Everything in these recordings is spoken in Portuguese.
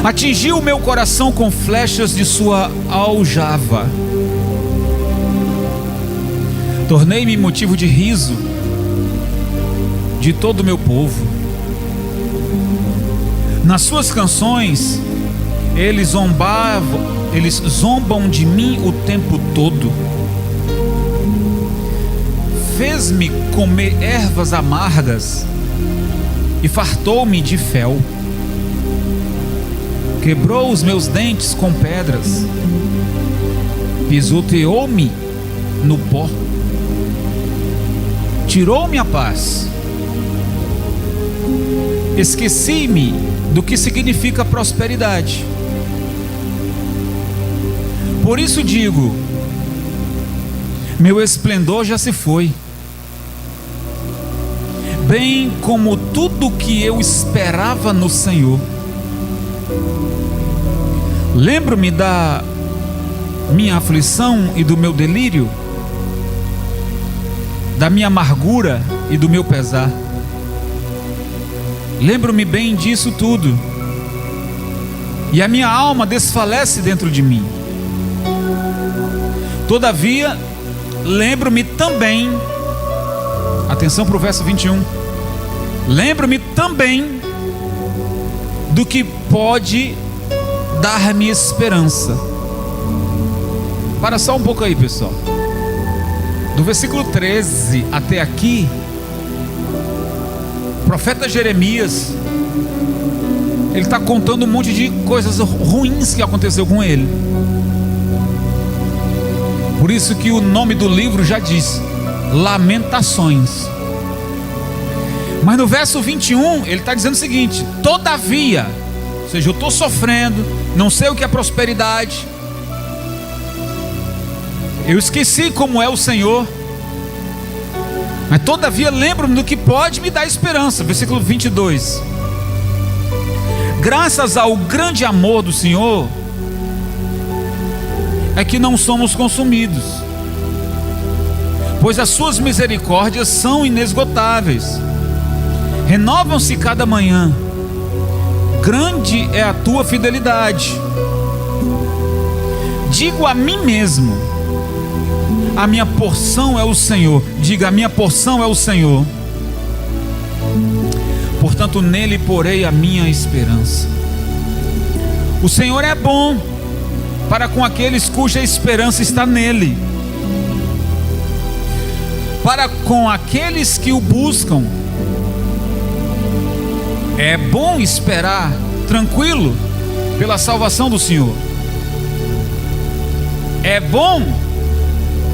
Atingiu o meu coração com flechas de sua aljava. Tornei-me motivo de riso de todo o meu povo. Nas suas canções, eles zombam de mim o tempo todo. Fez-me comer ervas amargas e fartou-me de fel. Quebrou os meus dentes com pedras, pisoteou-me no pó, tirou-me a paz. Esqueci-me do que significa prosperidade. Por isso digo: meu esplendor já se foi, bem como tudo que eu esperava no Senhor. Lembro-me da minha aflição e do meu delírio, da minha amargura e do meu pesar. Lembro-me bem disso tudo, e a minha alma desfalece dentro de mim. Todavia, lembro-me também, atenção para o verso 21, lembro-me também do que pode dar-me esperança. Para só um pouco aí, pessoal. Do versículo 13 até aqui, o profeta Jeremias, ele está contando um monte de coisas ruins que aconteceu com ele. Por isso que o nome do livro já diz Lamentações. Mas no verso 21 ele está dizendo o seguinte: todavia, ou seja, eu estou sofrendo, não sei o que é prosperidade, eu esqueci como é o Senhor, mas todavia lembro-me do que pode me dar esperança. Versículo 22: graças ao grande amor do Senhor é que não somos consumidos, pois as suas misericórdias são inesgotáveis, renovam-se cada manhã. Grande é a tua fidelidade. Digo a mim mesmo: a minha porção é o Senhor. Diga: a minha porção é o Senhor, portanto nele porei a minha esperança. O Senhor é bom para com aqueles cuja esperança está nele, para com aqueles que o buscam. É bom esperar tranquilo pela salvação do Senhor. É bom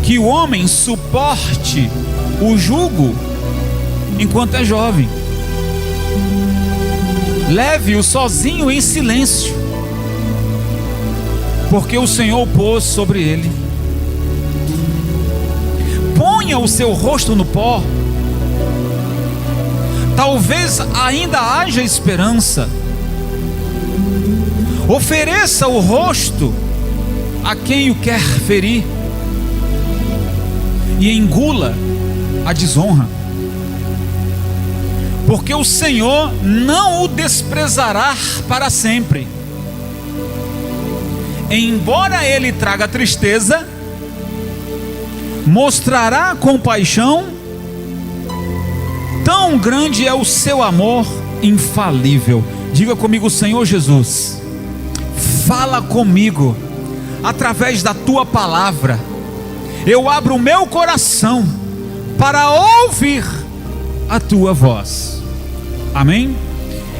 que o homem suporte o jugo enquanto é jovem. Leve-o sozinho em silêncio, porque o Senhor o pôs sobre ele. Ponha o seu rosto no pó, talvez ainda haja esperança. Ofereça o rosto a quem o quer ferir, e engula a desonra, porque o Senhor não o desprezará para sempre. Embora ele traga tristeza, mostrará compaixão. Tão grande é o seu amor infalível. Diga comigo: Senhor Jesus, fala comigo através da tua palavra. Eu abro o meu coração para ouvir a tua voz. Amém?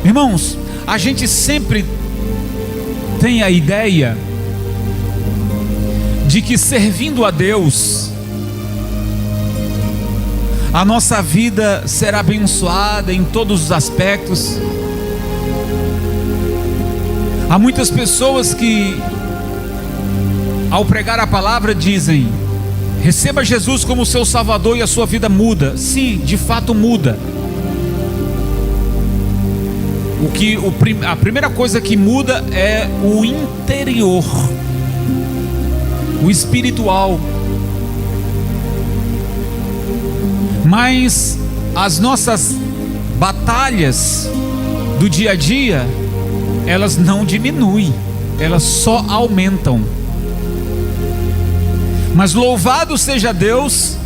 Irmãos, a gente sempre tem a ideia de que servindo a Deus, a nossa vida será abençoada em todos os aspectos. Há muitas pessoas que, ao pregar a palavra, dizem: receba Jesus como seu Salvador e a sua vida muda. Sim, de fato muda. A primeira coisa que muda é o interior, o espiritual. Mas as nossas batalhas do dia a dia, elas não diminuem, elas só aumentam. Mas louvado seja Deus,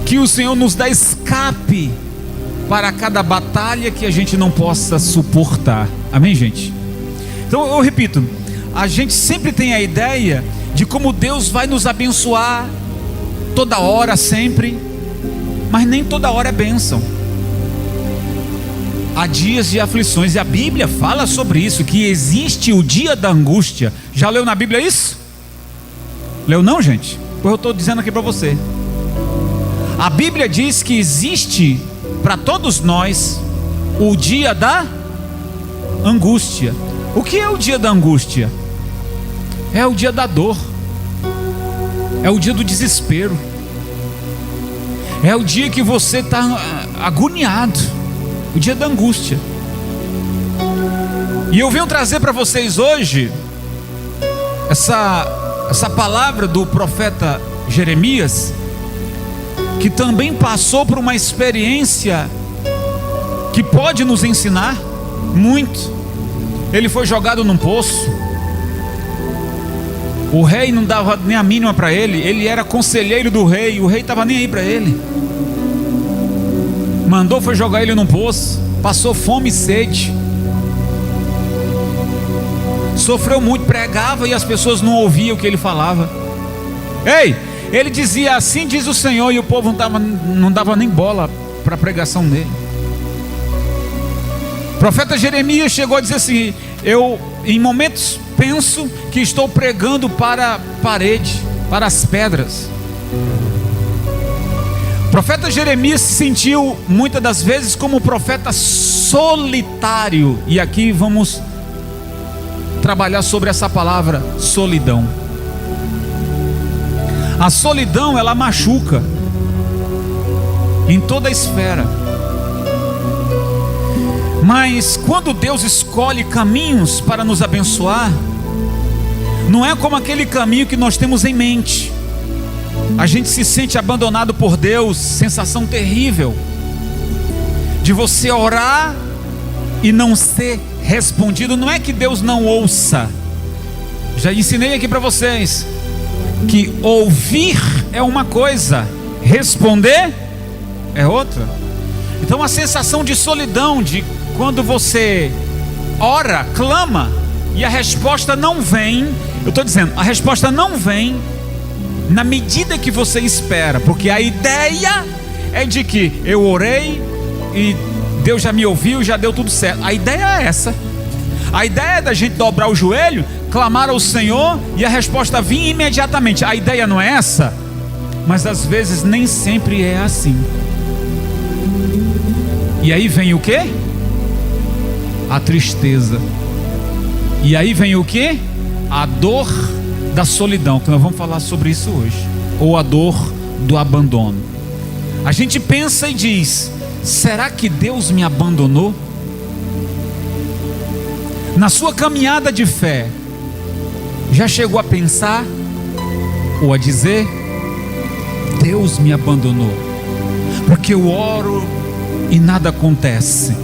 que o Senhor nos dá escape para cada batalha que a gente não possa suportar. Amém, gente? Então eu repito, a gente sempre tem a ideia de como Deus vai nos abençoar toda hora, sempre, mas nem toda hora é bênção. Há dias de aflições, e a Bíblia fala sobre isso, que existe o dia da angústia. Já leu na Bíblia isso? Leu não, gente? Pois eu estou dizendo aqui para você. A Bíblia diz que existe para todos nós o dia da angústia. O que é o dia da angústia? É o dia da dor, é o dia do desespero, é o dia que você está agoniado, o dia da angústia. E eu venho trazer para vocês hoje essa palavra do profeta Jeremias, que também passou por uma experiência que pode nos ensinar muito. Ele foi jogado num poço, o rei não dava nem a mínima para ele, ele era conselheiro do rei, o rei estava nem aí para ele, foi jogar ele num poço, passou fome e sede, sofreu muito, pregava e as pessoas não ouviam o que ele falava. Ele dizia: assim diz o Senhor, e o povo não dava nem bola para a pregação dele. O profeta Jeremias chegou a dizer assim: eu em momentos penso que estou pregando para a parede, para as pedras. O profeta Jeremias se sentiu muitas das vezes como um profeta solitário, e aqui vamos trabalhar sobre essa palavra solidão. A solidão, ela machuca em toda a esfera. Mas quando Deus escolhe caminhos para nos abençoar, não é como aquele caminho que nós temos em mente. A gente se sente abandonado por Deus, sensação terrível de você orar e não ser respondido. Não é que Deus não ouça, já ensinei aqui para vocês que ouvir é uma coisa, responder é outra. Então a sensação de solidão, de quando você ora, clama e a resposta não vem, eu estou dizendo, a resposta não vem na medida que você espera, porque a ideia é de que eu orei e Deus já me ouviu, já deu tudo certo. A ideia é essa. A ideia é da gente dobrar o joelho, clamar ao Senhor e a resposta vir imediatamente. A ideia não é essa, mas às vezes nem sempre é assim. E aí vem o quê? A tristeza. E aí vem o quê? A dor da solidão, que nós vamos falar sobre isso hoje. Ou a dor do abandono. A gente pensa e diz: será que Deus me abandonou? Na sua caminhada de fé, já chegou a pensar ou a dizer: Deus me abandonou, porque eu oro e nada acontece?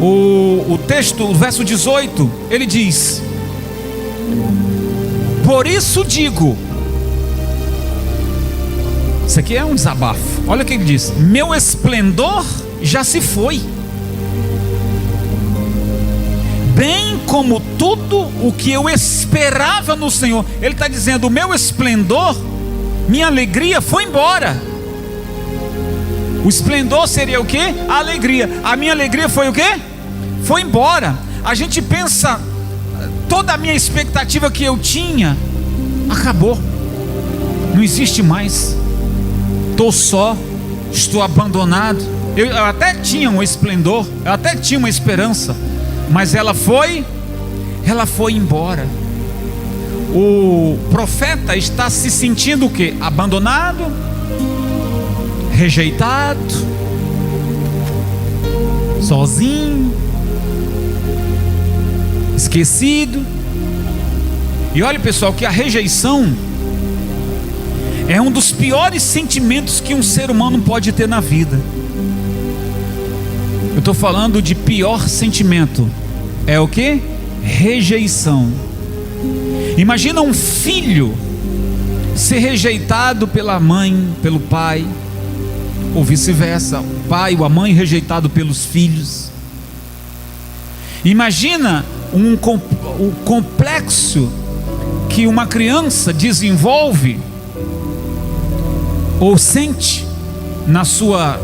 O texto, o verso 18, ele diz: por isso digo, isso aqui é um desabafo, olha o que ele diz: meu esplendor já se foi, bem como tudo o que eu esperava no Senhor. Ele está dizendo: o meu esplendor, minha alegria foi embora. O esplendor seria o quê? A alegria. A minha alegria foi o quê? Foi embora. A gente pensa, toda a minha expectativa que eu tinha acabou, não existe mais. Estou só, estou abandonado. Eu até tinha um esplendor, eu até tinha uma esperança, mas ela foi embora. O profeta está se sentindo o quê? Abandonado, rejeitado, sozinho, esquecido. E olha, pessoal, que a rejeição é um dos piores sentimentos que um ser humano pode ter na vida. Eu estou falando de pior sentimento é o que? Rejeição. Imagina um filho ser rejeitado pela mãe, pelo pai, ou vice-versa, o pai ou a mãe rejeitado pelos filhos. Imagina o complexo que uma criança desenvolve ou sente na sua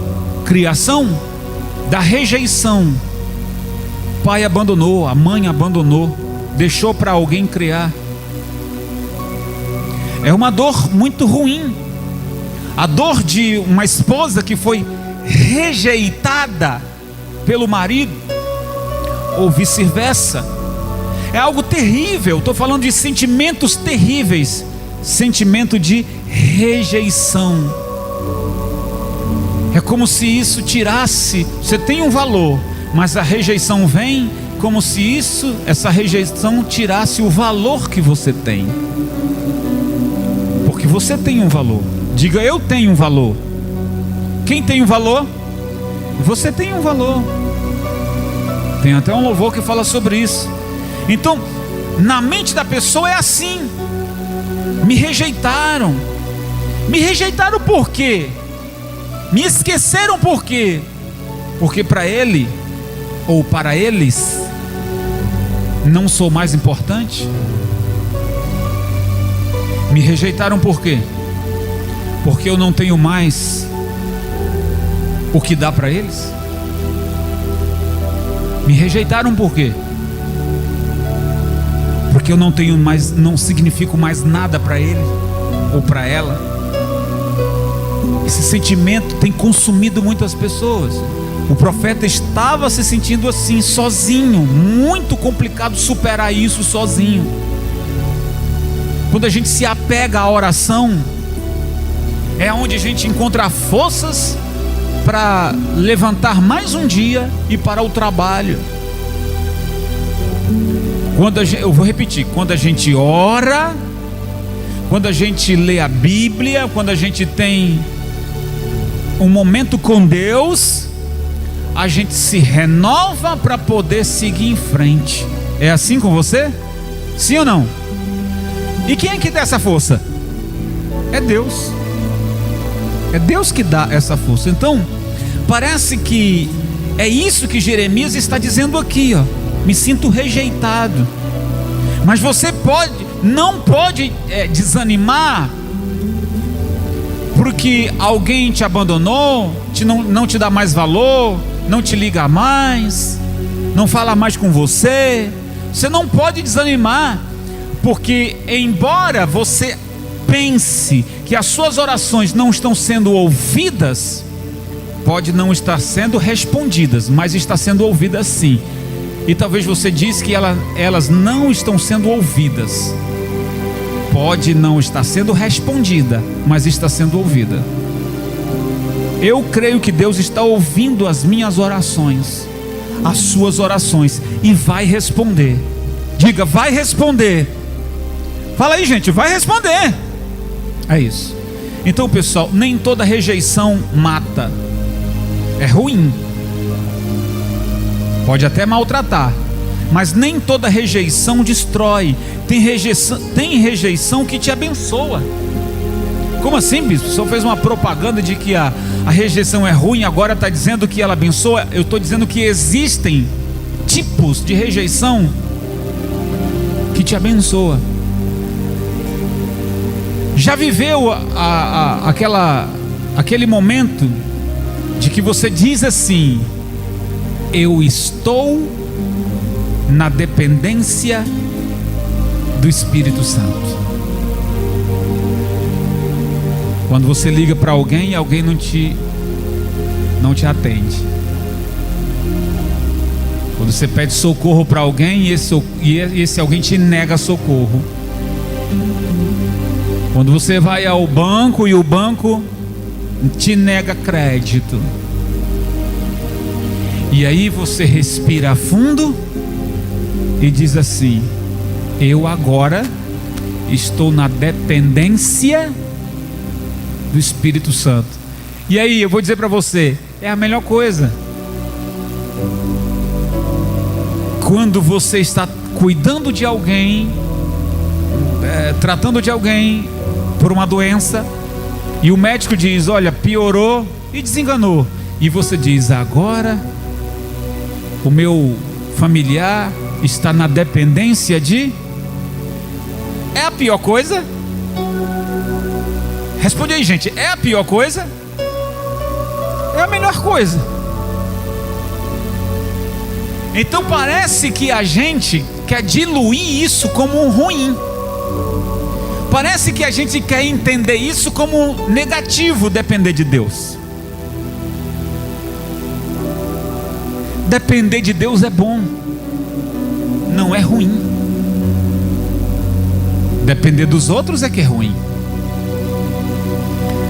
criação da rejeição. O pai abandonou, a mãe abandonou, deixou para alguém criar. É uma dor muito ruim. A dor de uma esposa que foi rejeitada pelo marido, ou vice-versa, é algo terrível. Estou falando de sentimentos terríveis. Sentimento de rejeição. É como se isso tirasse. Você tem um valor, mas a rejeição vem como se essa rejeição tirasse o valor que você tem. Porque você tem um valor. Diga, eu tenho um valor. Quem tem um valor? Você tem um valor. Tem até um louvor que fala sobre isso. Então, na mente da pessoa é assim. Me rejeitaram. Me rejeitaram por quê? Me esqueceram por quê? Porque para ele, ou para eles, não sou mais importante. Me rejeitaram por quê? Porque eu não tenho mais o que dar para eles. Me rejeitaram por quê? Porque eu não tenho mais, não significo mais nada para ele ou para ela. Esse sentimento tem consumido muitas pessoas. O profeta estava se sentindo assim, sozinho. Muito complicado superar isso sozinho. Quando a gente se apega à oração, é onde a gente encontra forças para levantar mais um dia e para o trabalho. Eu vou repetir, quando a gente ora, quando a gente lê a Bíblia, quando a gente tem um momento com Deus, a gente se renova para poder seguir em frente. É assim com você? Sim ou não? E quem é que dá essa força? É Deus. É Deus que dá essa força. Então, parece que é isso que Jeremias está dizendo aqui, ó. Me sinto rejeitado. Mas você não pode desanimar porque alguém te abandonou, não te dá mais valor, não te liga mais, não fala mais com você. Você não pode desanimar, porque embora você pense que as suas orações não estão sendo ouvidas, pode não estar sendo respondidas, mas está sendo ouvidas sim. E talvez você diz que elas não estão sendo ouvidas. Pode não estar sendo respondida, mas está sendo ouvida. Eu creio que Deus está ouvindo as minhas orações, as suas orações, e vai responder. Diga, vai responder. Fala aí, gente, vai responder. É isso. Então, pessoal, nem toda rejeição mata. É ruim. Pode até maltratar, mas nem toda rejeição destrói. Tem rejeição que te abençoa. Como assim, bispo? O senhor fez uma propaganda de que a rejeição é ruim, agora está dizendo que ela abençoa. Eu estou dizendo que existem tipos de rejeição que te abençoa. Já viveu aquele momento de que você diz assim: eu estou na dependência do Espírito Santo. Quando você liga para alguém, alguém não te atende. Quando você pede socorro para alguém e esse alguém te nega socorro. Quando você vai ao banco e o banco te nega crédito. E aí você respira fundo e diz assim: eu agora estou na dependência do Espírito Santo. E aí eu vou dizer para você, é a melhor coisa. quando você está cuidando de alguém, tratando de alguém por uma doença, e o médico diz: olha, piorou, e desenganou, e você diz: agora o meu familiar está na dependência de... É a pior coisa? Responde aí, gente, é a pior coisa? É a melhor coisa. Então parece que a gente quer diluir isso como um ruim. Parece que a gente quer entender isso como negativo, depender de Deus. Depender de Deus é bom, não é ruim. Depender dos outros é que é ruim.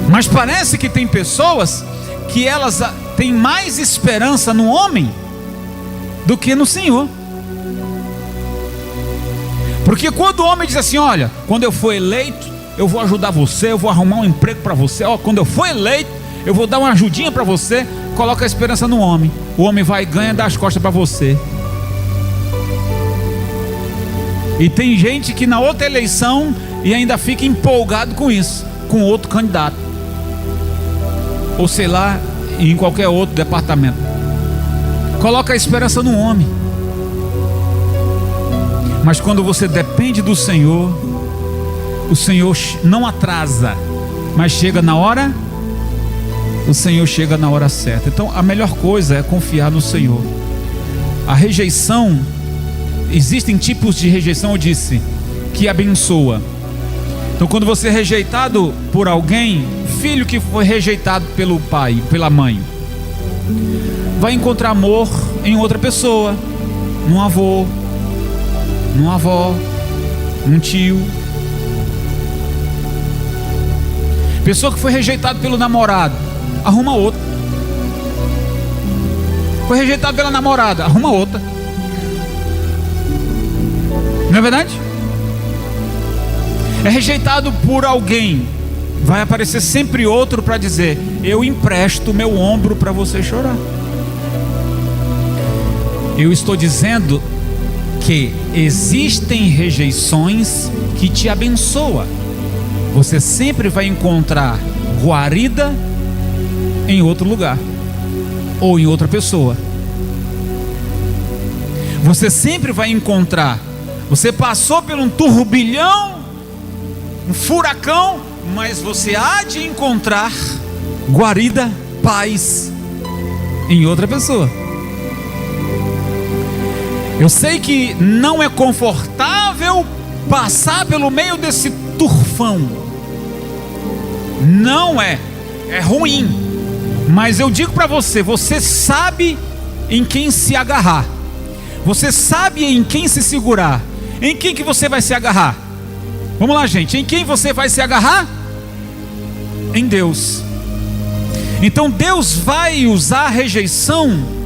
Mas parece que tem pessoas que elas têm mais esperança no homem do que no Senhor. Porque quando o homem diz assim: olha, quando eu for eleito, eu vou ajudar você, eu vou arrumar um emprego para você, quando eu for eleito, eu vou dar uma ajudinha para você. Coloca a esperança no homem. O homem vai e ganha, dá as costas para você. E tem gente que na outra eleição e ainda fica empolgado com isso, com outro candidato, ou sei lá, em qualquer outro departamento. Coloca a esperança no homem. Mas quando você depende do Senhor, o Senhor não atrasa, mas chega na hora. O Senhor chega na hora certa. Então a melhor coisa é confiar no Senhor. A rejeição, existem tipos de rejeição, eu disse, que abençoa. Então quando você é rejeitado por alguém, filho que foi rejeitado pelo pai, pela mãe, vai encontrar amor em outra pessoa, num avô, numa avó, num tio. Pessoa que foi rejeitado pelo namorado, arruma outro. Foi rejeitado pela namorada, arruma outra. Não é verdade? É rejeitado por alguém, vai aparecer sempre outro para dizer: eu empresto meu ombro para você chorar. Eu estou dizendo que existem rejeições que te abençoam. Você sempre vai encontrar guarida em outro lugar ou em outra pessoa. Você sempre vai encontrar. Você passou por um turbilhão, um furacão, mas você há de encontrar guarida, paz em outra pessoa. Eu sei que não é confortável passar pelo meio desse turfão. Não é ruim. Mas eu digo para você, você sabe em quem se agarrar. Você sabe em quem se segurar. Em quem que você vai se agarrar? Vamos lá, gente. Em quem você vai se agarrar? Em Deus. Então Deus vai usar a rejeição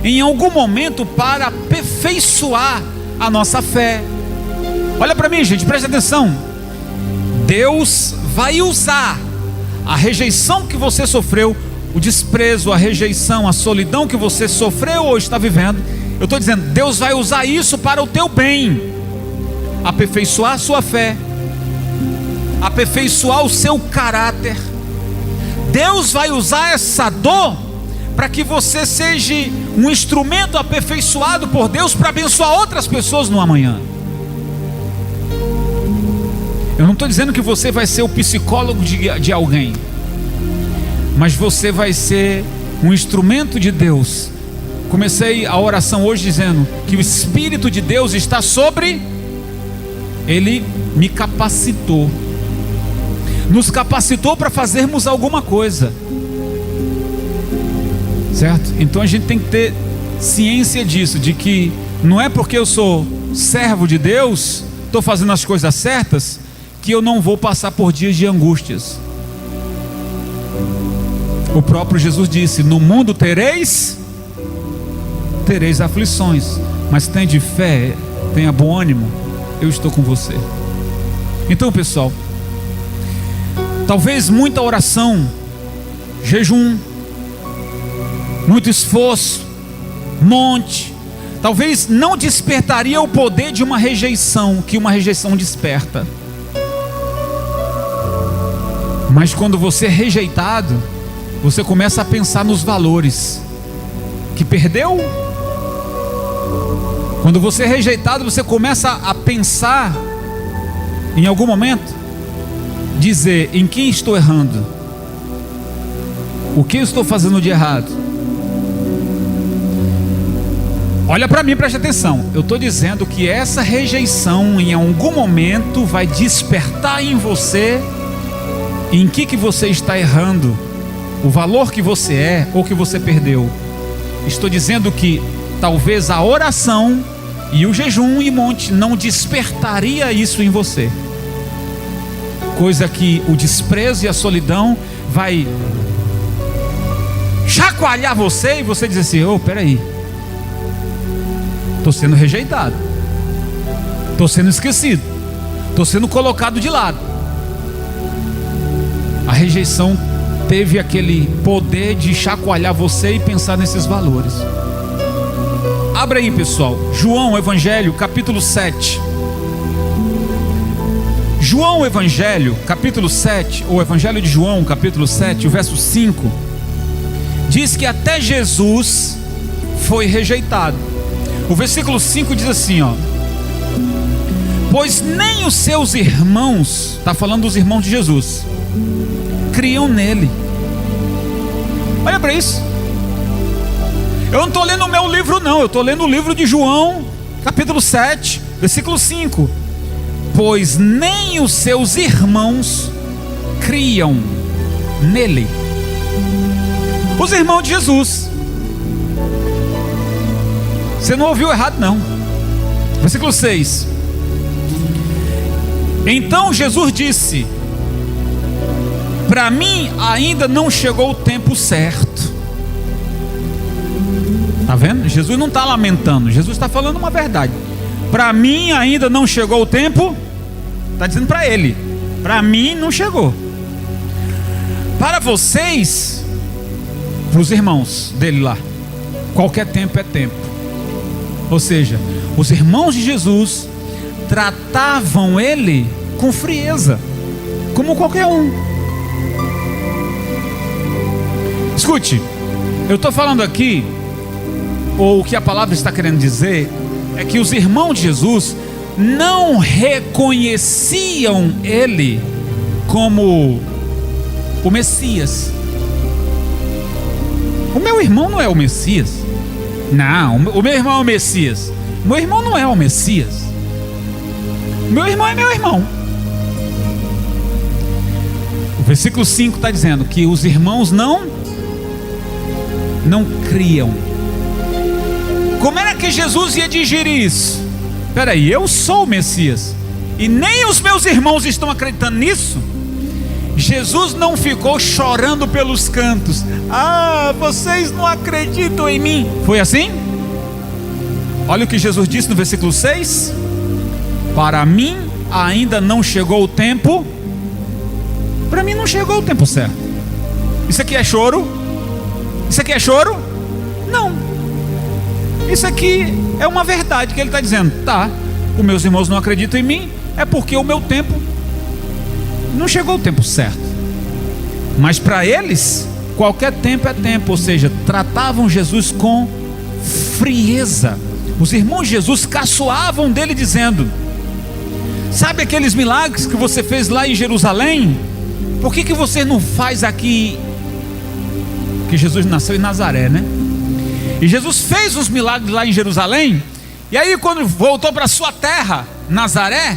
em algum momento para aperfeiçoar a nossa fé. Olha para mim, gente, preste atenção. Deus vai usar a rejeição que você sofreu, o desprezo, a rejeição, a solidão que você sofreu ou está vivendo. Eu estou dizendo, Deus vai usar isso para o teu bem, aperfeiçoar a sua fé, aperfeiçoar o seu caráter. Deus vai usar essa dor para que você seja um instrumento aperfeiçoado por Deus para abençoar outras pessoas no amanhã. Eu não estou dizendo que você vai ser o psicólogo de alguém, mas você vai ser um instrumento de Deus. Comecei a oração hoje dizendo que o Espírito de Deus está sobre. Ele me capacitou, nos capacitou para fazermos alguma coisa, certo? Então a gente tem que ter ciência disso, de que não é porque eu sou servo de Deus, estou fazendo as coisas certas, que eu não vou passar por dias de angústias. O próprio Jesus disse: no mundo tereis aflições, mas tenha fé, tenha bom ânimo, eu estou com você. Então, pessoal, talvez muita oração, jejum, muito esforço, monte, talvez não despertaria o poder de uma rejeição, que uma rejeição desperta. Mas quando você é rejeitado, você começa a pensar nos valores que perdeu. Quando você é rejeitado, você começa a pensar, em algum momento, dizer: em quem estou errando? O que eu estou fazendo de errado? Olha para mim, preste atenção. Eu estou dizendo que essa rejeição em algum momento vai despertar em você em que você está errando, o valor que você é ou que você perdeu. Estou dizendo que talvez a oração e o jejum e monte não despertaria isso em você, coisa que o desprezo e a solidão vai chacoalhar você e você diz assim: oh, peraí, estou sendo rejeitado, estou sendo esquecido, estou sendo colocado de lado. A rejeição teve aquele poder de chacoalhar você e pensar nesses valores. Abra aí, pessoal, João Evangelho, capítulo 7. João Evangelho, capítulo 7, ou Evangelho de João, capítulo 7, o verso 5, diz que até Jesus foi rejeitado. O versículo 5 diz assim, ó: pois nem os seus irmãos, está falando dos irmãos de Jesus, criam nele. Olha para isso. Eu não estou lendo o meu livro não, eu estou lendo o livro de João, capítulo 7, versículo 5. Pois nem os seus irmãos criam nele. Os irmãos de Jesus. Você não ouviu errado não. Versículo 6. Então Jesus disse: para mim ainda não chegou o tempo certo. Está vendo? Jesus não está lamentando, Jesus está falando uma verdade. Para mim ainda não chegou o tempo. Está dizendo para ele: para mim não chegou. Para vocês, para os irmãos dele lá, qualquer tempo é tempo. Ou seja, os irmãos de Jesus tratavam ele com frieza, como qualquer um. Escute, eu estou falando aqui, ou o que a palavra está querendo dizer, é que os irmãos de Jesus não reconheciam ele como o Messias. O meu irmão não é o Messias. Não, o meu irmão é o Messias. O meu irmão não é o Messias. O meu irmão é meu irmão. O versículo 5 está dizendo que os irmãos não criam. Como era que Jesus ia digerir isso? Espera aí, eu sou o Messias e nem os meus irmãos estão acreditando nisso? Jesus não ficou chorando pelos cantos: ah, vocês não acreditam em mim. Foi assim? Olha o que Jesus disse no versículo 6: para mim ainda não chegou o tempo. Para mim não chegou o tempo certo. Isso aqui é choro? Isso aqui é choro? Não. Isso aqui é uma verdade que ele está dizendo. Tá, os meus irmãos não acreditam em mim, é porque o meu tempo não chegou o tempo certo. Mas para eles, qualquer tempo é tempo. Ou seja, tratavam Jesus com frieza. Os irmãos de Jesus caçoavam dele dizendo: sabe aqueles milagres que você fez lá em Jerusalém? Por que você não faz aqui? Porque Jesus nasceu em Nazaré, né? E Jesus fez os milagres lá em Jerusalém. E aí quando voltou para sua terra, Nazaré,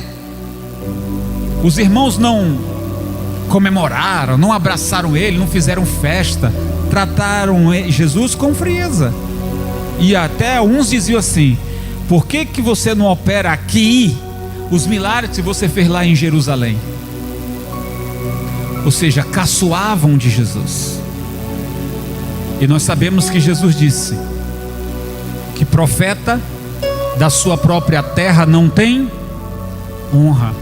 os irmãos não comemoraram, não abraçaram ele, não fizeram festa, trataram Jesus com frieza. E até uns diziam assim: por que você não opera aqui os milagres que você fez lá em Jerusalém? Ou seja, caçoavam de Jesus. E nós sabemos que Jesus disse que profeta da sua própria terra não tem honra.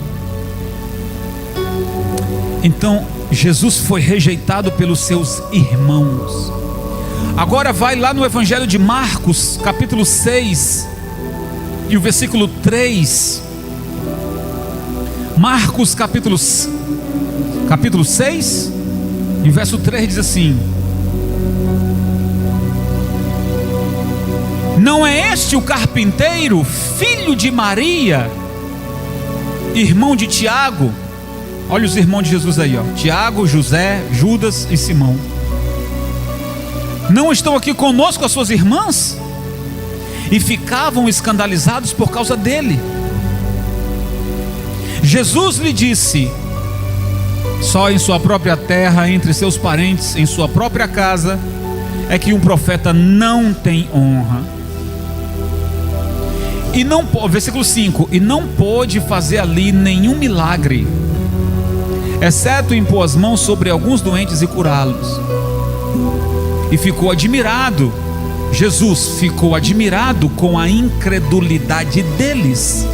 Então Jesus foi rejeitado pelos seus irmãos. Agora vai lá no Evangelho de Marcos, capítulo 6, e o versículo 3. Marcos capítulo 6 e o verso 3 diz assim: não é este o carpinteiro, filho de Maria, irmão de Tiago? Olha os irmãos de Jesus aí, ó: Tiago, José, Judas e Simão. Não estão aqui conosco as suas irmãs? E ficavam escandalizados por causa dele. Jesus lhe disse: só em sua própria terra, entre seus parentes, em sua própria casa, é que um profeta não tem honra. E não, versículo 5: e não pôde fazer ali nenhum milagre, exceto impor as mãos sobre alguns doentes e curá-los. E ficou admirado, Jesus ficou admirado com a incredulidade deles.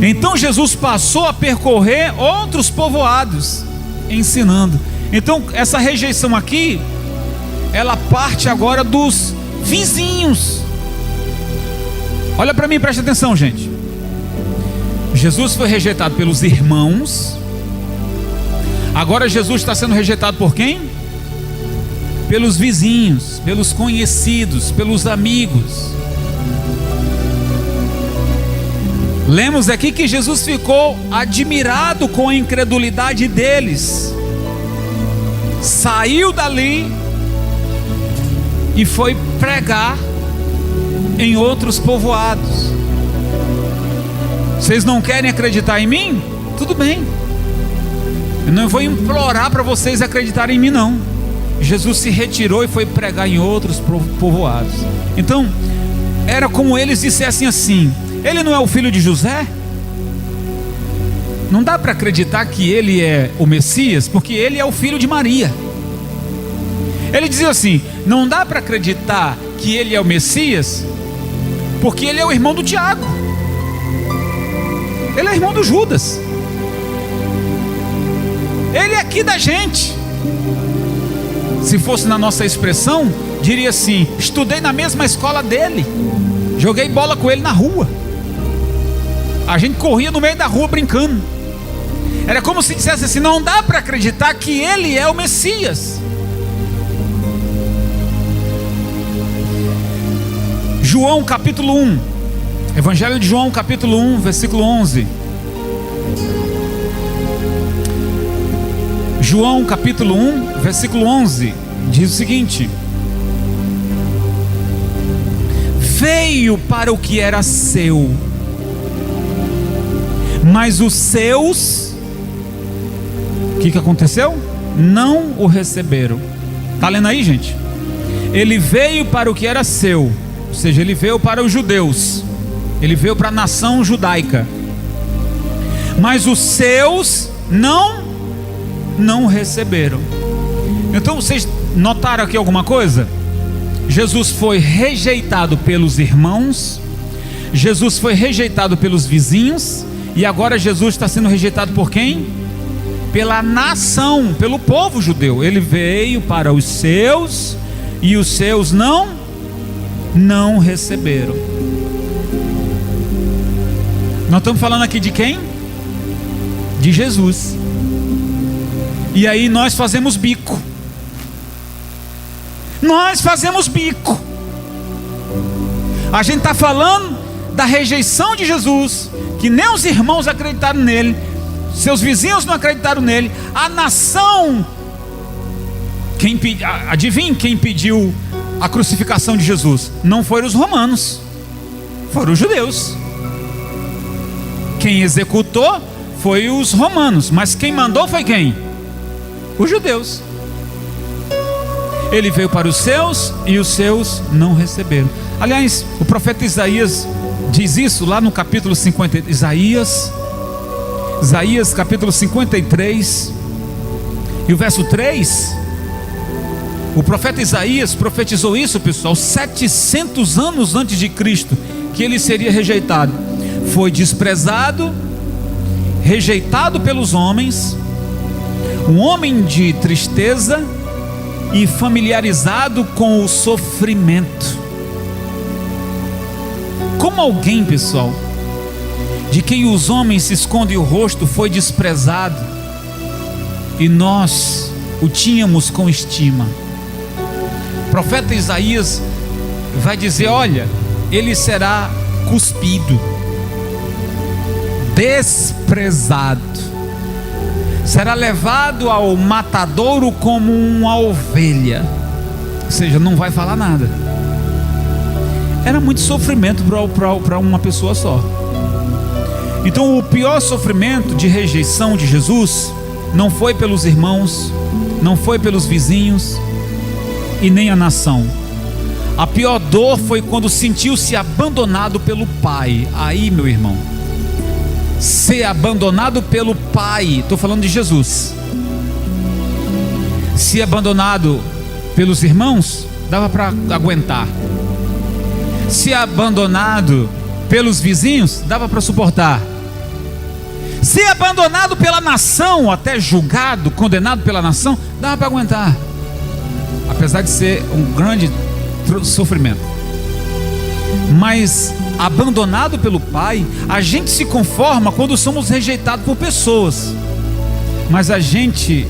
Então Jesus passou a percorrer outros povoados, ensinando. Então essa rejeição aqui, ela parte agora dos vizinhos. Olha para mim, presta atenção, gente. Jesus foi rejeitado pelos irmãos. Agora Jesus está sendo rejeitado por quem? Pelos vizinhos, pelos conhecidos, pelos amigos. Lemos aqui que Jesus ficou admirado com a incredulidade deles. Saiu dali e foi pregar em outros povoados. Vocês não querem acreditar em mim? Tudo bem. Eu não vou implorar para vocês acreditarem em mim, não. Jesus se retirou e foi pregar em outros povoados. Então, era como eles dissessem assim: ele não é o filho de José? Não dá para acreditar que ele é o Messias, porque ele é o filho de Maria. Ele dizia assim: não dá para acreditar que ele é o Messias, porque ele é o irmão do Tiago, ele é irmão do Judas, ele é aqui da gente. Se fosse na nossa expressão, diria assim: estudei na mesma escola dele, joguei bola com ele na rua, a gente corria no meio da rua brincando. Era como se dissesse assim: não dá para acreditar que ele é o Messias. João capítulo 1, Evangelho de João capítulo 1, versículo 11. João capítulo 1, versículo 11, diz o seguinte: veio para o que era seu, mas os seus, o que aconteceu? Não o receberam. Está lendo aí, gente? Ele veio para o que era seu, ou seja, ele veio para os judeus, ele veio para a nação judaica, mas os seus não receberam. Então vocês notaram aqui alguma coisa? Jesus foi rejeitado pelos irmãos, Jesus foi rejeitado pelos vizinhos, e agora Jesus está sendo rejeitado por quem? Pela nação, pelo povo judeu. Ele veio para os seus, e os seus não receberam. Nós estamos falando aqui de quem? De Jesus. E aí nós fazemos bico. Nós fazemos bico. A gente está falando da rejeição de Jesus, que nem os irmãos acreditaram nele, seus vizinhos não acreditaram nele, a nação. Adivinha quem pediu a crucificação de Jesus? Não foram os romanos, foram os judeus. Quem executou foi os romanos, mas quem mandou foi quem? Os judeus. Ele veio para os seus e os seus não receberam. Aliás, o profeta Isaías diz isso lá no capítulo 50. Isaías capítulo 53 e o verso 3. O profeta Isaías profetizou isso, pessoal, 700 anos antes de Cristo, que ele seria rejeitado. Foi desprezado, rejeitado pelos homens, um homem de tristeza e familiarizado com o sofrimento. Como alguém, pessoal, de quem os homens se escondem o rosto, foi desprezado, e nós o tínhamos com estima. O profeta Isaías vai dizer: olha, ele será cuspido, desprezado, será levado ao matadouro como uma ovelha. Ou seja, não vai falar nada. Era muito sofrimento para uma pessoa só. Então o pior sofrimento de rejeição de Jesus não foi pelos irmãos, não foi pelos vizinhos e nem a nação. A pior dor foi quando sentiu-se abandonado pelo Pai. Aí, meu irmão, ser abandonado pelo Pai, estou falando de Jesus. Ser abandonado pelos irmãos, dava para aguentar. Ser abandonado pelos vizinhos, dava para suportar. Ser abandonado pela nação, até julgado, condenado pela nação, dava para aguentar, apesar de ser um grande sofrimento. Mas abandonado pelo Pai, a gente se conforma quando somos rejeitados por pessoas, mas a gente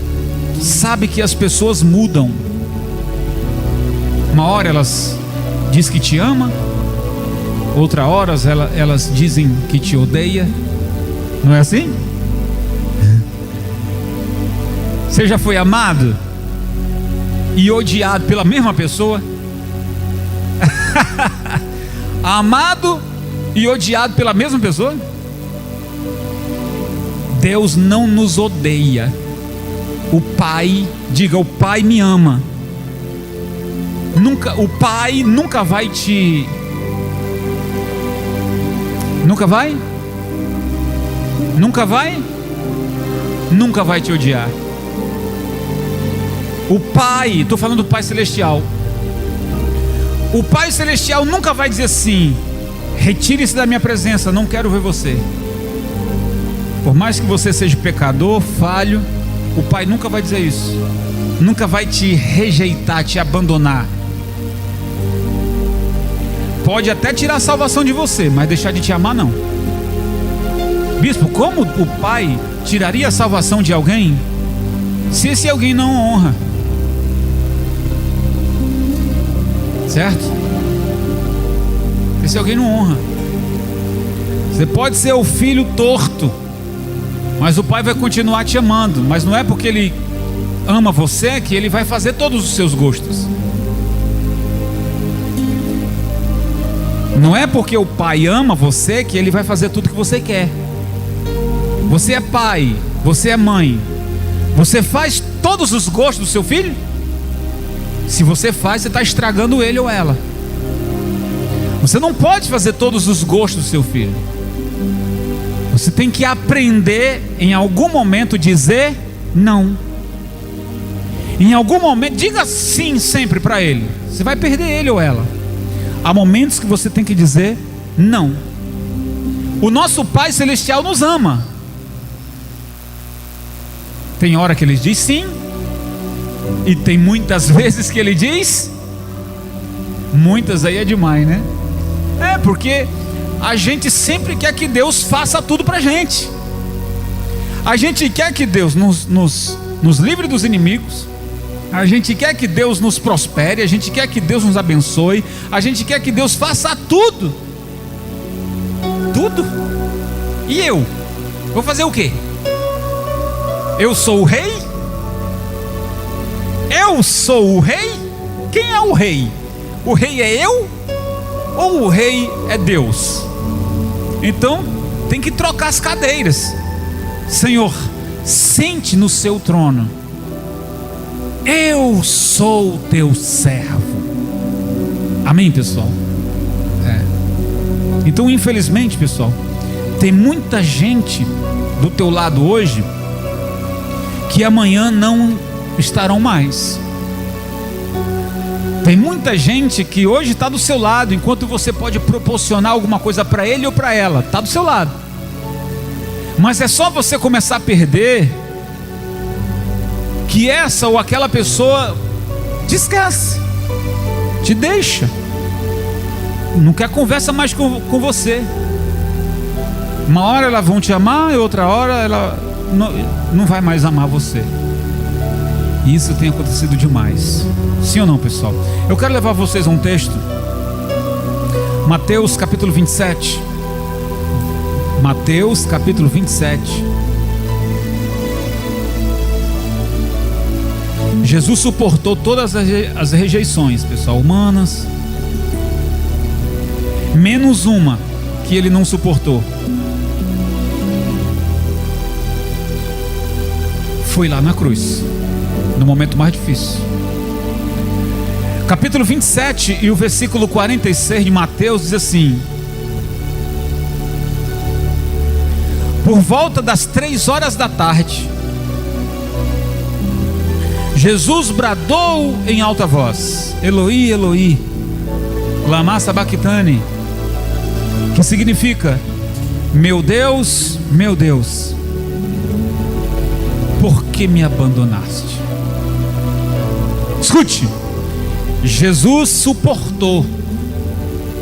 sabe que as pessoas mudam. Uma hora elas dizem que te ama, outra hora elas dizem que te odeia. Não é assim? Você já foi amado e odiado pela mesma pessoa? Amado e odiado pela mesma pessoa? Deus não nos odeia. O Pai, diga, o Pai me ama. O Pai nunca vai te... Nunca vai? Nunca vai? Nunca vai te odiar. O Pai, estou falando do Pai Celestial. O Pai Celestial nunca vai dizer assim: retire-se da minha presença, não quero ver você. Por mais que você seja pecador, falho, o Pai nunca vai dizer isso. Nunca vai te rejeitar, te abandonar. Pode até tirar a salvação de você, mas deixar de te amar não. Bispo, como o Pai tiraria a salvação de alguém se esse alguém não honra? Certo? Esse alguém não honra. Você pode ser o filho torto, mas o Pai vai continuar te amando. Mas não é porque Ele ama você que Ele vai fazer todos os seus gostos. Não é porque o Pai ama você que Ele vai fazer tudo que você quer. Você é pai, você é mãe, você faz todos os gostos do seu filho? Se você faz, você está estragando ele ou ela. Você não pode fazer todos os gostos do seu filho. Você tem que aprender em algum momento dizer não. Em algum momento, diga sim sempre para ele. Você vai perder ele ou ela. Há momentos que você tem que dizer não. O nosso Pai Celestial nos ama. Tem hora que Ele diz sim, e tem muitas vezes que Ele diz, muitas aí é demais, né? É, porque a gente sempre quer que Deus faça tudo pra gente. A gente quer que Deus nos livre dos inimigos. A gente quer que Deus nos prospere. A gente quer que Deus nos abençoe. A gente quer que Deus faça tudo. Tudo. E eu? Vou fazer o quê? Eu sou o rei? Eu sou o rei? Quem é o rei? O rei é eu? Ou o rei é Deus? Então tem que trocar as cadeiras. Senhor, sente no seu trono. Eu sou teu servo. Amém, pessoal? Então, infelizmente, pessoal, tem muita gente do teu lado hoje que amanhã não estarão mais. Tem muita gente que hoje está do seu lado, enquanto você pode proporcionar alguma coisa para ele ou para ela, está do seu lado. Mas é só você começar a perder, que essa ou aquela pessoa te esquece, te deixa. não quer conversa mais com você. Uma hora elas vão te amar e outra hora ela não vai mais amar você. E isso tem acontecido demais. Sim ou não, pessoal? Eu quero levar vocês a um texto, Mateus capítulo 27. Mateus capítulo 27. Jesus suportou todas as rejeições, pessoal, humanas, menos uma que ele não suportou. Foi lá na cruz, no momento mais difícil. Capítulo 27 e o versículo 46 de Mateus diz assim: por volta das 3 horas da tarde, Jesus bradou em alta voz: Eloi, Eloi, lama sabachthani, que significa: meu Deus, por que me abandonaste? Escute, Jesus suportou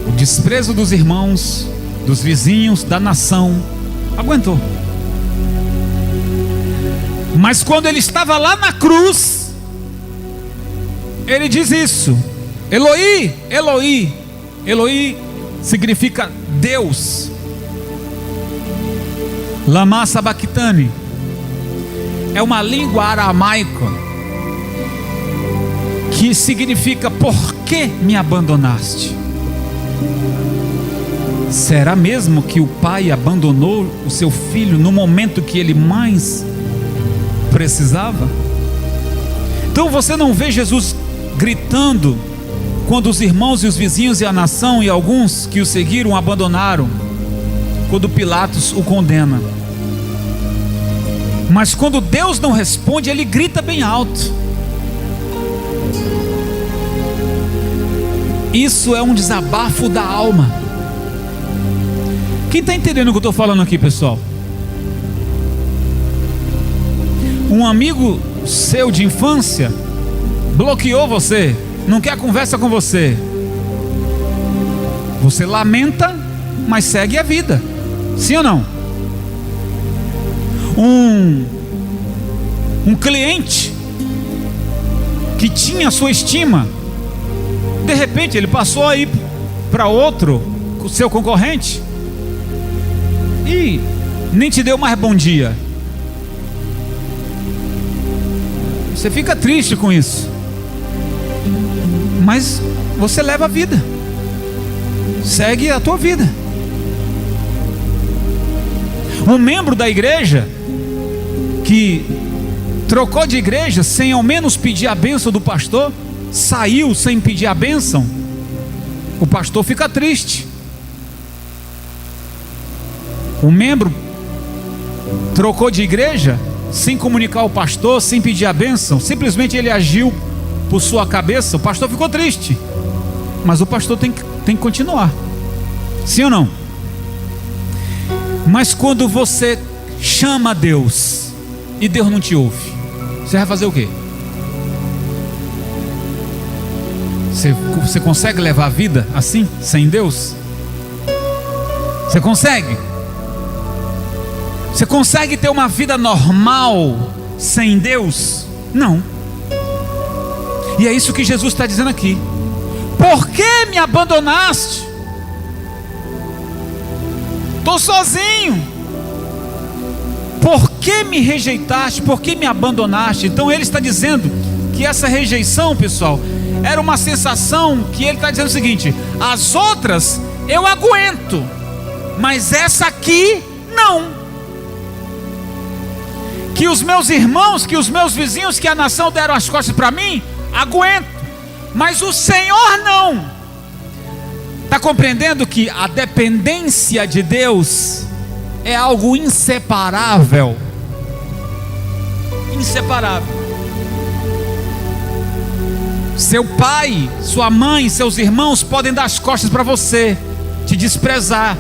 o desprezo dos irmãos, dos vizinhos, da nação, aguentou. Mas quando ele estava lá na cruz, ele diz isso: Eloi, Eloi. Eloi significa Deus. Lama sabachthani é uma língua aramaica que significa: por que me abandonaste? Será mesmo que o pai abandonou o seu filho no momento que ele mais precisava? Então você não vê Jesus gritando quando os irmãos e os vizinhos e a nação e alguns que o seguiram o abandonaram, quando Pilatos o condena. Mas quando Deus não responde, ele grita bem alto. Isso é um desabafo da alma. Quem está entendendo o que eu estou falando aqui, pessoal? Um amigo seu de infância bloqueou você, não quer conversa com você. Você lamenta, mas segue a vida. Sim ou não? Um cliente que tinha sua estima, de repente ele passou aí para outro, seu concorrente, e nem te deu mais bom dia. Você fica triste com isso, mas você leva a vida, segue a tua vida. Um membro da igreja que trocou de igreja sem ao menos pedir a bênção do pastor, saiu sem pedir a bênção, o pastor fica triste. Um membro trocou de igreja sem comunicar ao pastor, sem pedir a bênção, simplesmente ele agiu por sua cabeça, o pastor ficou triste, mas o pastor tem que continuar. Sim ou não? Mas quando você chama a Deus e Deus não te ouve, você vai fazer o quê? Você consegue levar a vida assim, sem Deus? Você consegue? Você consegue ter uma vida normal sem Deus? Não. E é isso que Jesus está dizendo aqui: por que me abandonaste? Estou sozinho. Por que me rejeitaste? Por que me abandonaste? Então ele está dizendo que essa rejeição, pessoal, era uma sensação que ele está dizendo o seguinte: as outras eu aguento, mas essa aqui não. Que os meus irmãos, que os meus vizinhos, que a nação deram as costas para mim, aguento, mas o Senhor não. Está compreendendo que a dependência de Deus é algo inseparável? Inseparável. Seu pai, sua mãe, seus irmãos podem dar as costas para você, te desprezar.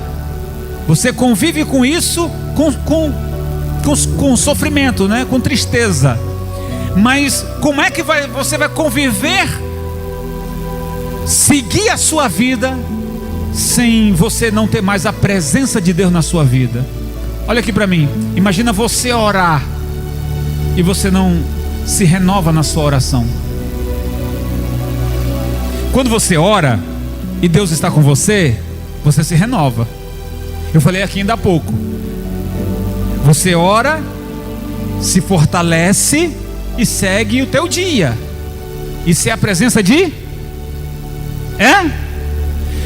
Você convive com isso com sofrimento, né? Com tristeza. Mas como é que você vai conviver, seguir a sua vida sem você não ter mais a presença de Deus na sua vida. Olha aqui para mim, imagina você orar e você não se renova na sua oração. Quando você ora e Deus está com você, você se renova. Eu falei aqui ainda há pouco. Você ora, se fortalece e segue o teu dia. Isso é a presença de...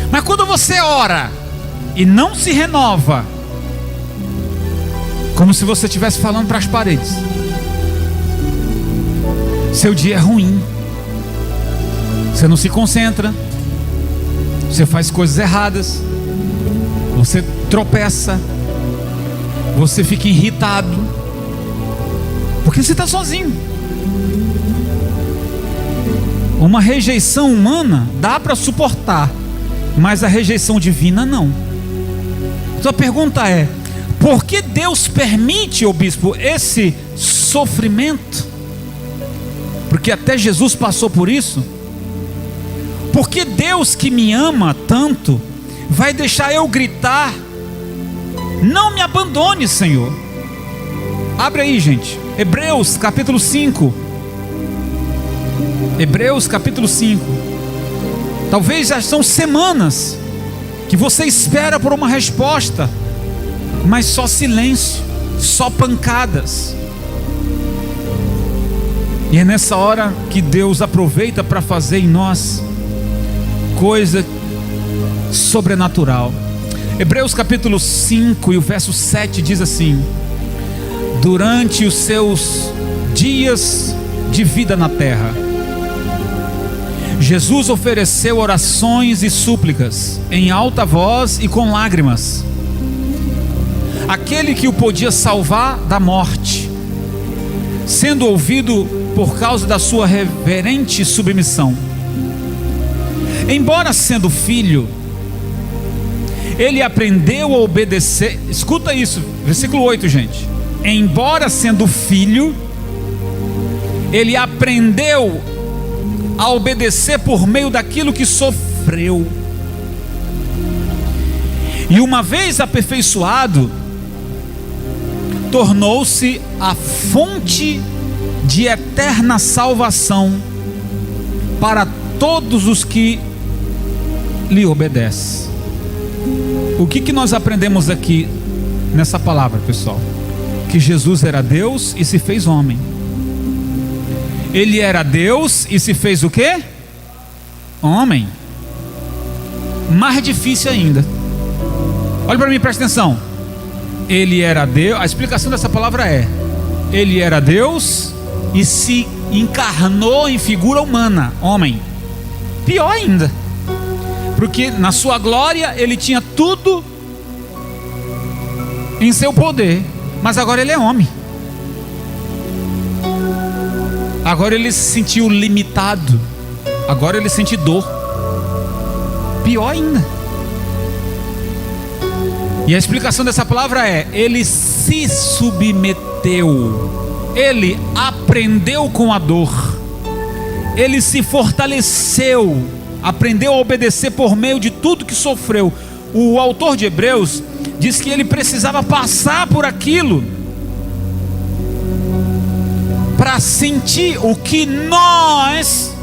Mas quando você ora e não se renova, como se você estivesse falando para as paredes, seu dia é ruim. Você não se concentra, você faz coisas erradas, você tropeça, você fica irritado, porque você está sozinho. Uma rejeição humana dá para suportar, mas a rejeição divina não. Então a pergunta é: por que Deus permite, ô bispo, esse sofrimento? Porque até Jesus passou por isso. Por que Deus, que me ama tanto, vai deixar eu gritar: não me abandone, Senhor? Abre aí, gente, Hebreus capítulo 5. Hebreus capítulo 5. Talvez já são semanas que você espera por uma resposta, mas só silêncio, só pancadas. E é nessa hora que Deus aproveita para fazer em nós coisa sobrenatural. Hebreus capítulo 5 e o verso 7 diz assim: durante os seus dias de vida na terra, Jesus ofereceu orações e súplicas em alta voz e com lágrimas àquele que o podia salvar da morte, sendo ouvido por causa da sua reverente submissão. Embora sendo filho, ele aprendeu a obedecer. Escuta isso, versículo 8, gente. Embora sendo filho, ele aprendeu a obedecer por meio daquilo que sofreu. E uma vez aperfeiçoado, tornou-se a fonte de eterna salvação para todos os que lhe obedecem. O que nós aprendemos aqui nessa palavra, pessoal? Que Jesus era Deus e se fez homem. Ele era Deus e se fez o quê? Homem. Mais difícil ainda. Olha para mim, presta atenção. Ele era Deus. A explicação dessa palavra é: ele era Deus e se encarnou em figura humana, homem. Pior ainda, porque na sua glória ele tinha tudo em seu poder, mas agora ele é homem. Agora ele se sentiu limitado. Agora ele sente dor. Pior ainda. E a explicação dessa palavra é: ele se submeteu. Ele aprendeu com a dor. Ele se fortaleceu. Aprendeu a obedecer por meio de tudo que sofreu. O autor de Hebreus diz que ele precisava passar por aquilo para sentir o que nós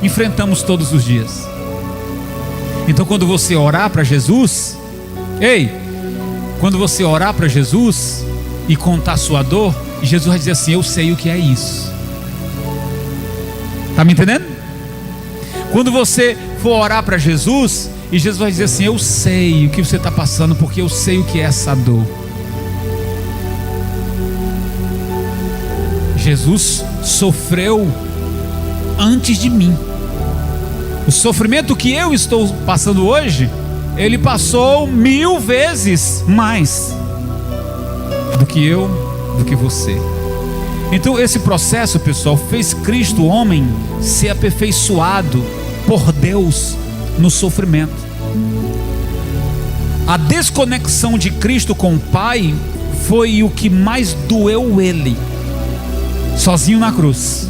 enfrentamos todos os dias. Então, quando você orar para Jesus, quando você orar para Jesus e contar sua dor, Jesus vai dizer assim: eu sei o que é isso. Está me entendendo? Quando você for orar para Jesus e Jesus vai dizer assim: eu sei o que você está passando, porque eu sei o que é essa dor. Jesus sofreu antes de mim. O sofrimento que eu estou passando hoje, ele passou 1000 vezes mais do que eu, do que você. Então esse processo, pessoal, fez Cristo homem ser aperfeiçoado por Deus no sofrimento. A desconexão de Cristo com o Pai foi o que mais doeu ele, sozinho na cruz.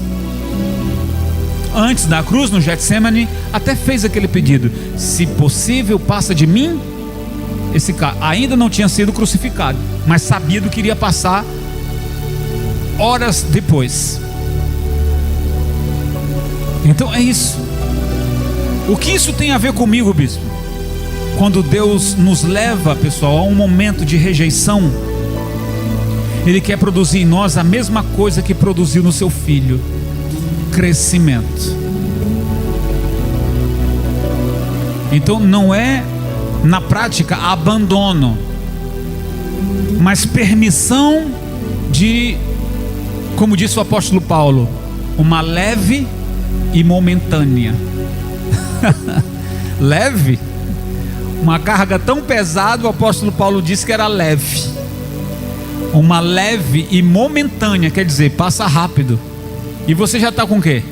antes da cruz, no Getsemane, até fez aquele pedido: se possível, passa de mim esse cara. Ainda não tinha sido crucificado, mas sabia do que iria passar horas depois. Então é isso. O que isso tem a ver comigo, bispo? Quando Deus nos leva, pessoal, a um momento de rejeição, Ele quer produzir em nós a mesma coisa que produziu no seu filho: crescimento. Então não é, na prática, abandono, mas permissão de, como disse o apóstolo Paulo, uma leve e momentânea. Leve? Uma carga tão pesada, o apóstolo Paulo disse que era leve. Uma leve e momentânea, quer dizer, passa rápido. E você já está com o quê?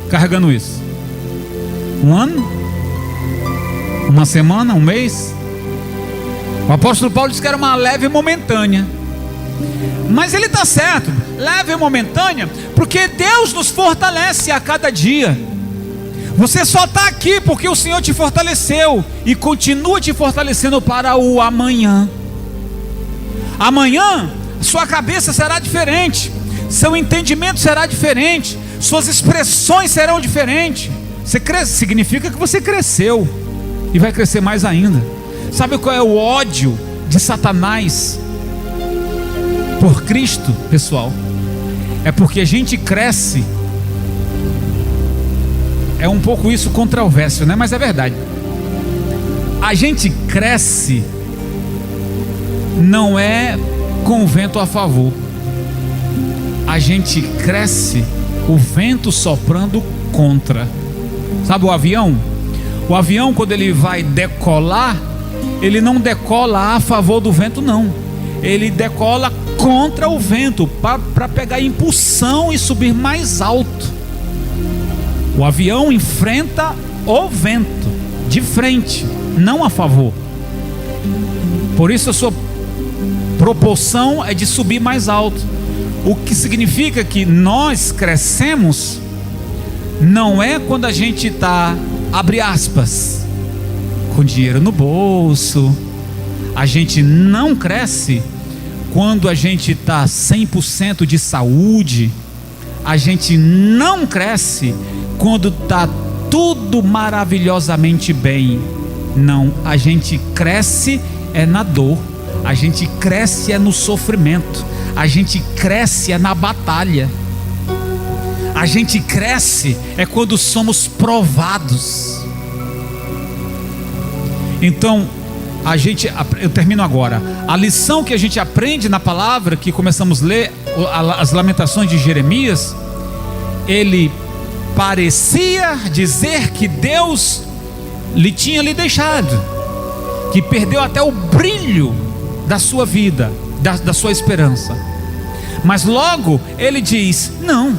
Carregando isso? Um ano? Uma semana? Um mês? O apóstolo Paulo disse que era uma leve e momentânea. Mas ele está certo, leve e momentânea, porque Deus nos fortalece a cada dia. Você só está aqui porque o Senhor te fortaleceu e continua te fortalecendo para o amanhã. Amanhã sua cabeça será diferente, seu entendimento será diferente, suas expressões serão diferentes. Você cresce, significa que você cresceu e vai crescer mais ainda. Sabe qual é o ódio de Satanás por Cristo, pessoal? É porque a gente cresce. É um pouco isso controverso, né? Mas é verdade. A gente cresce não é com o vento a favor. A gente cresce o vento soprando contra. Sabe o avião? O avião, quando ele vai decolar, ele não decola a favor do vento, não. Ele decola contra o vento para pegar impulsão e subir mais alto. O avião enfrenta o vento de frente, não a favor. Por isso a sua proporção é de subir mais alto. O que significa que nós crescemos não é quando a gente está, abre aspas, com dinheiro no bolso. A gente não cresce quando a gente está 100% de saúde. A gente não cresce quando está tudo maravilhosamente bem. Não, a gente cresce é na dor, a gente cresce é no sofrimento, a gente cresce é na batalha, a gente cresce é quando somos provados. Então, eu termino agora. A lição que a gente aprende na palavra, que começamos a ler, as Lamentações de Jeremias, ele parecia dizer que Deus lhe tinha lhe deixado, que perdeu até o brilho da sua vida, da sua esperança. Mas logo ele diz: não,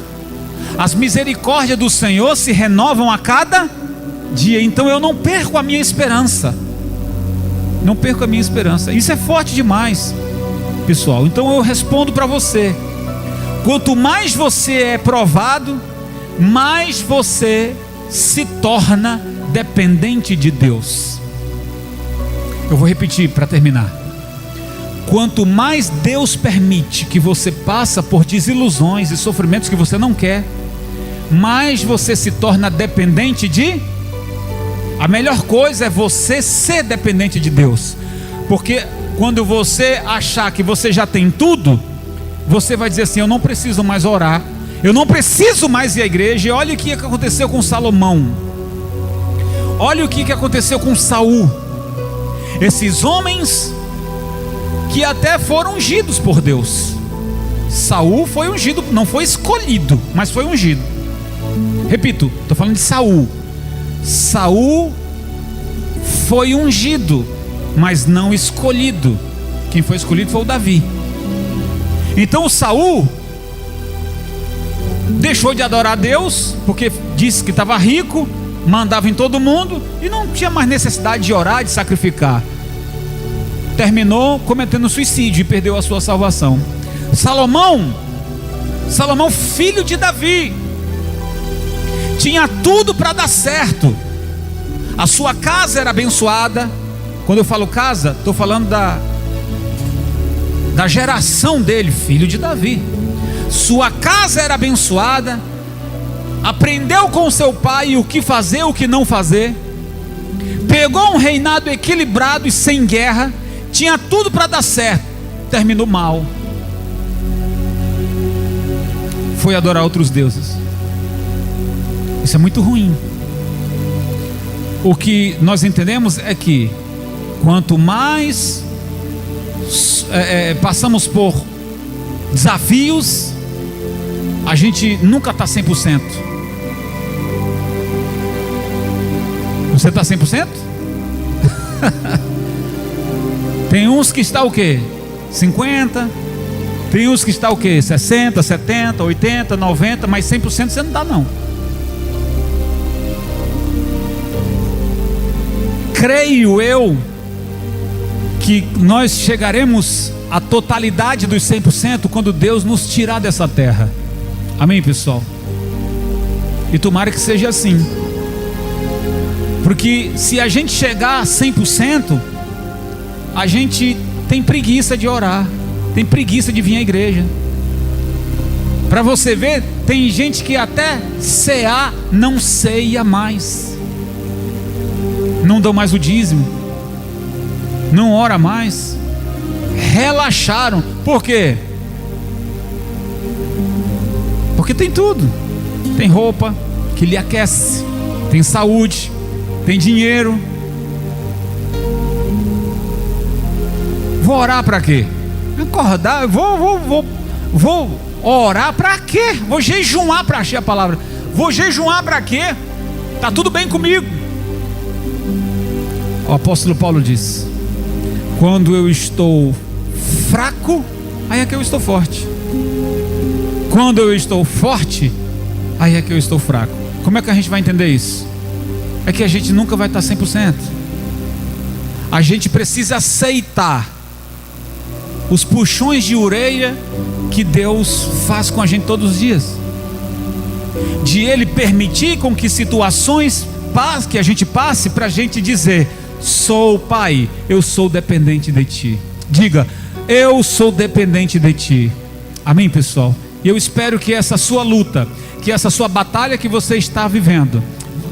as misericórdias do Senhor se renovam a cada dia. Então eu não perco a minha esperança. Não perco a minha esperança. Isso é forte demais, pessoal. Então eu respondo para você: quanto mais você é provado, mais você se torna dependente de Deus. Eu vou repetir para terminar. Quanto mais Deus permite que você passe por desilusões e sofrimentos que você não quer, mais você se torna dependente de... A melhor coisa é você ser dependente de Deus, porque quando você achar que você já tem tudo, você vai dizer assim: eu não preciso mais orar, eu não preciso mais ir à igreja. E olha o que aconteceu com Salomão, olha o que aconteceu com Saul. Esses homens que até foram ungidos por Deus. Saul foi ungido, não foi escolhido, mas foi ungido. Repito, estou falando de Saul. Saul foi ungido, mas não escolhido. Quem foi escolhido foi o Davi. Então o Saul deixou de adorar a Deus, porque disse que estava rico, mandava em todo mundo e não tinha mais necessidade de orar, de sacrificar. Terminou cometendo suicídio e perdeu a sua salvação. Salomão, filho de Davi, tinha tudo para dar certo. A sua casa era abençoada. Quando eu falo casa, estou falando da geração dele, filho de Davi. Sua casa era abençoada. Aprendeu com seu pai o que fazer, o que não fazer. Pegou um reinado equilibrado e sem guerra. Tinha tudo para dar certo. Terminou mal. Foi adorar outros deuses. Isso é muito ruim. O que nós entendemos é que quanto mais passamos por desafios, a gente nunca está 100%. Você está 100%? Tem uns que está o quê? 50. Tem uns que está o quê? 60, 70, 80, 90. Mas 100% você não dá não. Creio eu que nós chegaremos à totalidade dos 100% quando Deus nos tirar dessa terra. Amém, pessoal? E tomara que seja assim. Porque se a gente chegar a 100%, a gente tem preguiça de orar, tem preguiça de vir à igreja. Para você ver, tem gente que até cear não ceia mais, não dão mais o dízimo, não ora mais, relaxaram. Por quê? Porque tem tudo. Tem roupa que lhe aquece, tem saúde, tem dinheiro. Vou orar para quê? Acordar, vou orar para quê? Vou jejuar para achar a palavra. Vou jejuar para quê? Tá tudo bem comigo. O apóstolo Paulo diz: quando eu estou fraco, aí é que eu estou forte. Quando eu estou forte, aí é que eu estou fraco. Como é que a gente vai entender isso? É que a gente nunca vai estar 100%. A gente precisa aceitar os puxões de orelha que Deus faz com a gente todos os dias, de Ele permitir com que situações que a gente passe, para a gente dizer: sou Pai, eu sou dependente de Ti. Diga: eu sou dependente de Ti. Amém, pessoal? E eu espero que essa sua luta, que essa sua batalha que você está vivendo,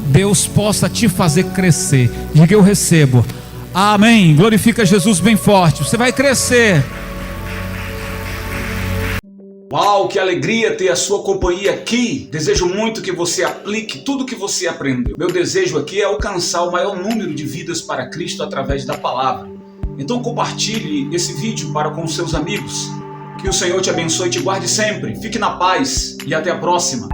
Deus possa te fazer crescer. Diga: eu recebo. Amém. Glorifica Jesus bem forte. Você vai crescer. Uau, que alegria ter a sua companhia aqui. Desejo muito que você aplique tudo que você aprendeu. Meu desejo aqui é alcançar o maior número de vidas para Cristo através da palavra. Então compartilhe esse vídeo para com seus amigos. Que o Senhor te abençoe e te guarde sempre. Fique na paz e até a próxima.